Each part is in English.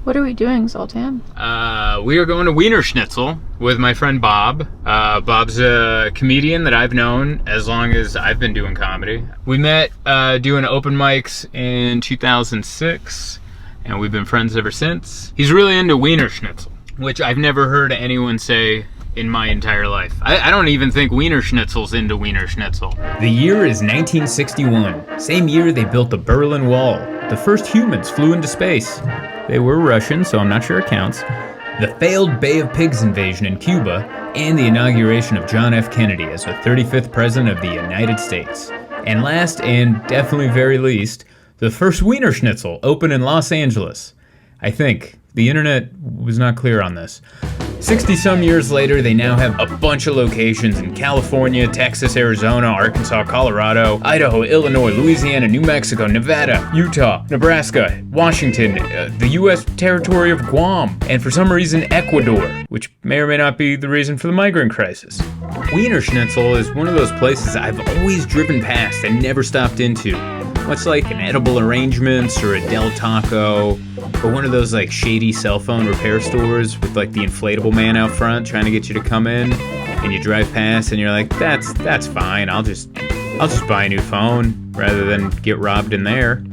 What are we doing, Zoltan? We are going to Wienerschnitzel with my friend Bob. Bob's a comedian that I've known as long as I've been doing comedy. We met doing open mics in 2006, and we've been friends ever since. He's really into Wienerschnitzel, which I've never heard anyone say in my entire life. I don't even think Wienerschnitzel's into Wienerschnitzel. The year is 1961. Same year they built the Berlin Wall. The first humans flew into space. They were Russian, so I'm not sure it counts. The failed Bay of Pigs invasion in Cuba, and the inauguration of John F. Kennedy as the 35th President of the United States. And last, and definitely very least, the first Wienerschnitzel opened in Los Angeles. I think. The internet was not clear on this. 60-some years later, they now have a bunch of locations in California, Texas, Arizona, Arkansas, Colorado, Idaho, Illinois, Louisiana, New Mexico, Nevada, Utah, Nebraska, Washington, the U.S. territory of Guam, and for some reason, Ecuador, which may or may not be the reason for the migrant crisis. Wienerschnitzel is one of those places I've always driven past and never stopped into. Much like an Edible Arrangements or a Del Taco, or one of those like shady cell phone repair stores with like the inflatable man out front trying to get you to come in, and you drive past and you're like, that's fine, I'll just buy a new phone rather than get robbed in there.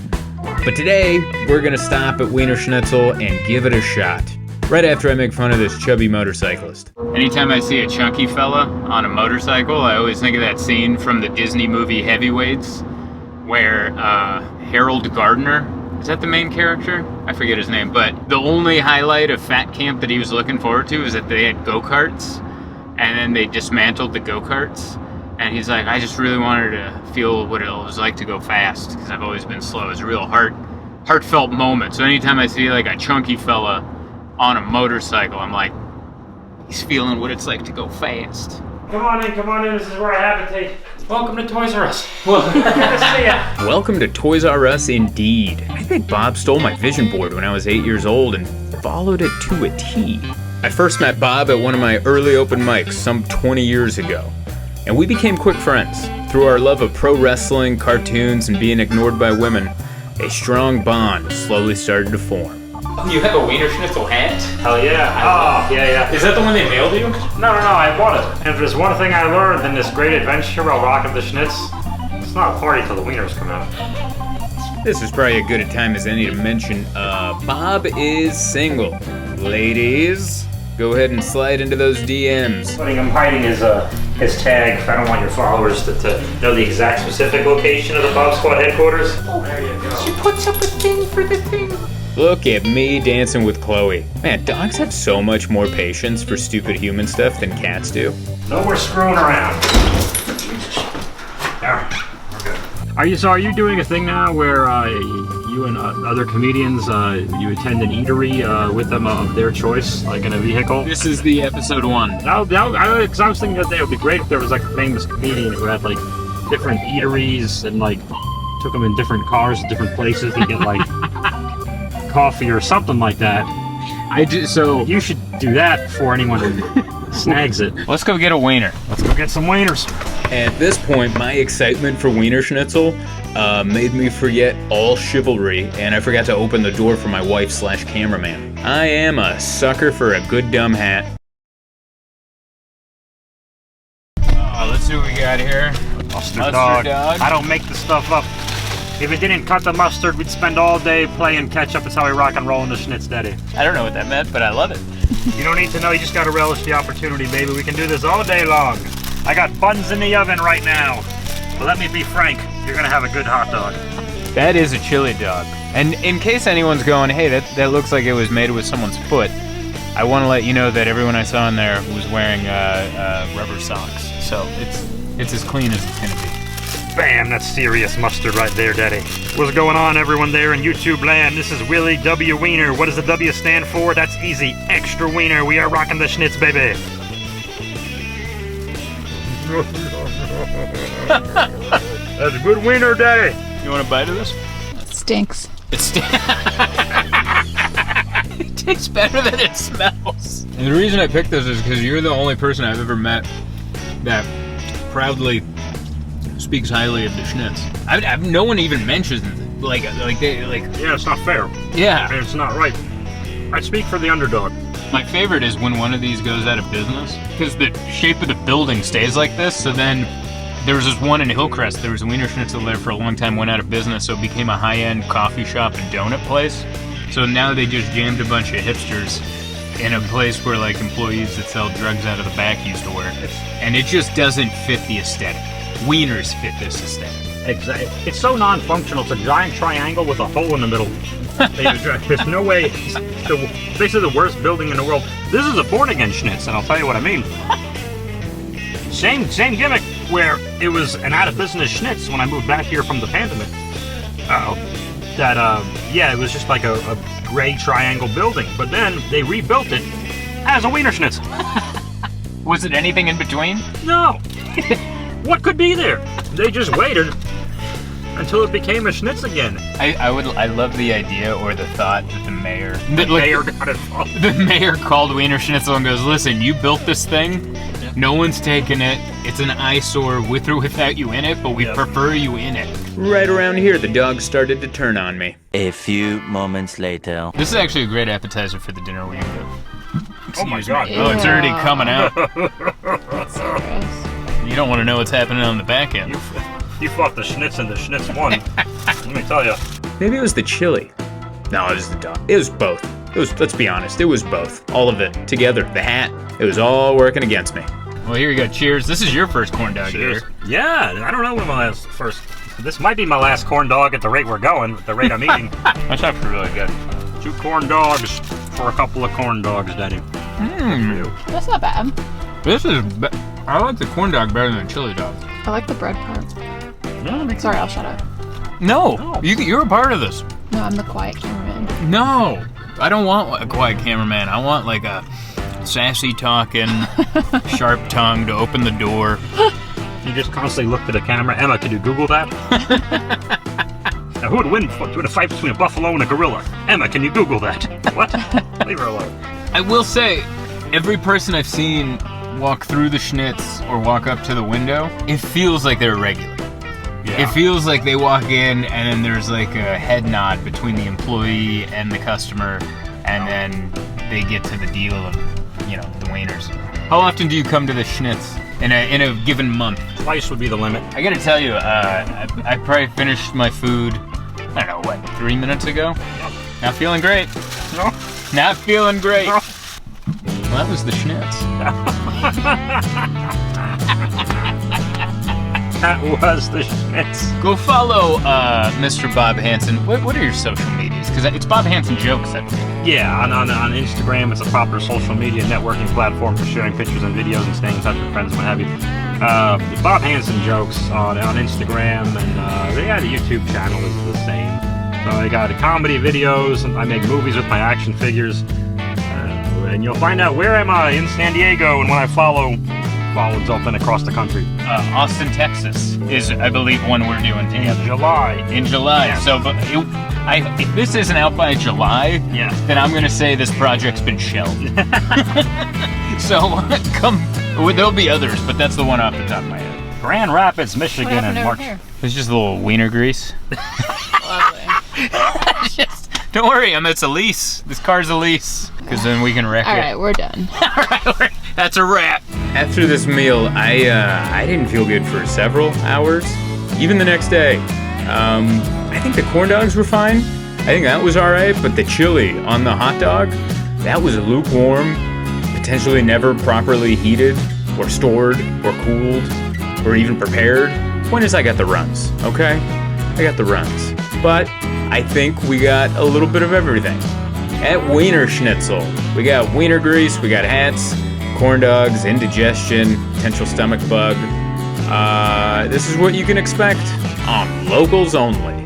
But today we're gonna stop at Wienerschnitzel and give it a shot. Right after I make fun of this chubby motorcyclist. Anytime I see a chunky fella on a motorcycle, I always think of that scene from the Disney movie Heavyweights, where Harold Gardner, is that the main character? I forget his name, but the only highlight of Fat Camp that he was looking forward to is that they had go-karts, and then they dismantled the go-karts, and he's like, I just really wanted to feel what it was like to go fast, because I've always been slow. It's a real heartfelt moment. So anytime I see like a chunky fella on a motorcycle, I'm like, he's feeling what it's like to go fast. Come on in, this is where I habitate. Welcome to Toys R Us. Welcome to Toys R Us indeed. I think Bob stole my vision board when I was 8 years old and followed it to a T. I first met Bob at one of my early open mics some 20 years ago, and we became quick friends. Through our love of pro wrestling, cartoons, and being ignored by women, a strong bond slowly started to form. You have a Wienerschnitzel hat? Hell yeah. Yeah. Is that the one they mailed you? No, I bought it. And if there's one thing I learned in this great adventure while rocking the Schnitz, it's not a party till the wieners come out. This is probably as good a time as any to mention, Bob is single. Ladies, go ahead and slide into those DMs. I'm hiding his tag if I don't want your followers to know the exact specific location of the Bob Squad headquarters. Oh, there you go. She puts up a thing for the thing. Look at me dancing with Chloe. Man, dogs have so much more patience for stupid human stuff than cats do. No more screwing around. There, we're good. Are you doing a thing now where you and other comedians, you attend an eatery with them of their choice, like in a vehicle? This is the episode 1. I was thinking that it would be great if there was like a famous comedian who had like different eateries and like took them in different cars to different places to get like coffee or something like that. So you should do that before anyone snags it. Let's go get a wiener. Let's go get some wieners. At this point, my excitement for Wienerschnitzel made me forget all chivalry, and I forgot to open the door for my wife/cameraman. I am a sucker for a good dumb hat. Let's see what we got here. Mustard dog. I don't make the stuff up. If it didn't cut the mustard, we'd spend all day playing catch up. That's how we rock and roll in the Schnitz, Daddy. I don't know what that meant, but I love it. You don't need to know, you just gotta relish the opportunity, baby. We can do this all day long. I got buns in the oven right now. But let me be frank, you're gonna have a good hot dog. That is a chili dog. And in case anyone's going, hey, that looks like it was made with someone's foot, I want to let you know that everyone I saw in there was wearing rubber socks. So it's as clean as it's gonna be. Bam, that's serious mustard right there, Daddy. What's going on, everyone there in YouTube land? This is Willie W. Wiener. What does the W stand for? That's easy. Extra Wiener. We are rocking the Schnitz, baby. That's a good wiener, Daddy. You want a bite of this? It stinks. It tastes better than it smells. And the reason I picked this is because you're the only person I've ever met that proudly speaks highly of the Schnitz. No one even mentions it. Yeah, it's not fair. Yeah. And it's not right. I speak for the underdog. My favorite is when one of these goes out of business, because the shape of the building stays like this. So then there was this one in Hillcrest. There was a Wienerschnitzel there for a long time, went out of business, so it became a high-end coffee shop and donut place. So now they just jammed a bunch of hipsters in a place where like employees that sell drugs out of the back used to work. And it just doesn't fit the aesthetic. Wieners fit this aesthetic. Exactly. It's so non-functional. It's a giant triangle with a hole in the middle. There's no way. It's basically the worst building in the world. This is a born-again Schnitz, and I'll tell you what I mean. Same gimmick, where it was an out-of-business Schnitz when I moved back here from the pandemic. It was just like a gray triangle building, but then they rebuilt it as a Wienerschnitzel. Was it anything in between? No. What could be there? They just waited until it became a Schnitz again. I love the idea or the thought that the mayor Got involved. The mayor called Wienerschnitzel and goes, listen, you built this thing, no one's taken it, it's an eyesore with or without you in it, but we prefer you in it. Right around here, the dogs started to turn on me. A few moments later. This is actually a great appetizer for the dinner we have. Oh my God. Oh, it's already coming out. That's so gross. You don't want to know what's happening on the back end. You fought the Schnitz and the Schnitz won. Let me tell you. Maybe it was the chili. No, it was the dog. It was both. Let's be honest, it was both. All of it together. The hat. It was all working against me. Well, here you go. Cheers. This is your first corn dog Cheers. here. Yeah, I don't know when my first. This might be my last corn dog at the rate we're going, at the rate I'm eating. That's actually really good. 2 corn dogs for a couple of corn dogs, Daddy. That's not bad. I like the corn dog better than the chili dog. I like the bread part. Yeah, Sorry, I'll shut up. No, you're a part of this. No, I'm the quiet cameraman. No, I don't want a quiet cameraman. I want like a sassy talking, sharp tongue to open the door. You just constantly look to the camera. Emma, can you Google that? Now, who would win in a fight between a buffalo and a gorilla? Emma, can you Google that? What? Leave her alone. I will say, every person I've seen walk through the Schnitz or walk up to the window, it feels like they're regular. Yeah. It feels like they walk in and then there's like a head nod between the employee and the customer, and then they get to the deal of, the wieners. How often do you come to the Schnitz in a given month? Twice would be the limit. I gotta tell you, I probably finished my food, 3 minutes ago? Not feeling great. No. Not feeling great. No. Well, that was the Schnitz. That was the Schnitz. Go follow Mr. Bob Hansen. What are your social medias? Because it's Bob Hansen Jokes, I believe. Yeah, on Instagram, it's a proper social media networking platform for sharing pictures and videos and staying in touch with friends and what have you. Bob Hansen Jokes on Instagram, and the YouTube channel is the same. So I got comedy videos, and I make movies with my action figures, and you'll find out where am I in San Diego and when I follow Zoltan across the country. Austin, Texas is, I believe, one we're doing together. In July. Yeah. So, but if this isn't out by July, then I'm going to say this project's been shelved. So, there'll be others, but that's the one off the top of my head. Grand Rapids, Michigan, What happened in over March. here? It's just a little wiener grease. Lovely. Don't worry, it's a lease. This car's a lease. Because then we can wreck All it. right, we're done. That's a wrap. After this meal, I didn't feel good for several hours, even the next day. I think the corn dogs were fine. I think that was all right, but the chili on the hot dog, that was lukewarm, potentially never properly heated or stored or cooled or even prepared. Point is, I got the runs, okay? I got the runs. But I think we got a little bit of everything. At Wienerschnitzel, we got wiener grease, we got hats, corn dogs, indigestion, potential stomach bug. This is what you can expect on Locals Only.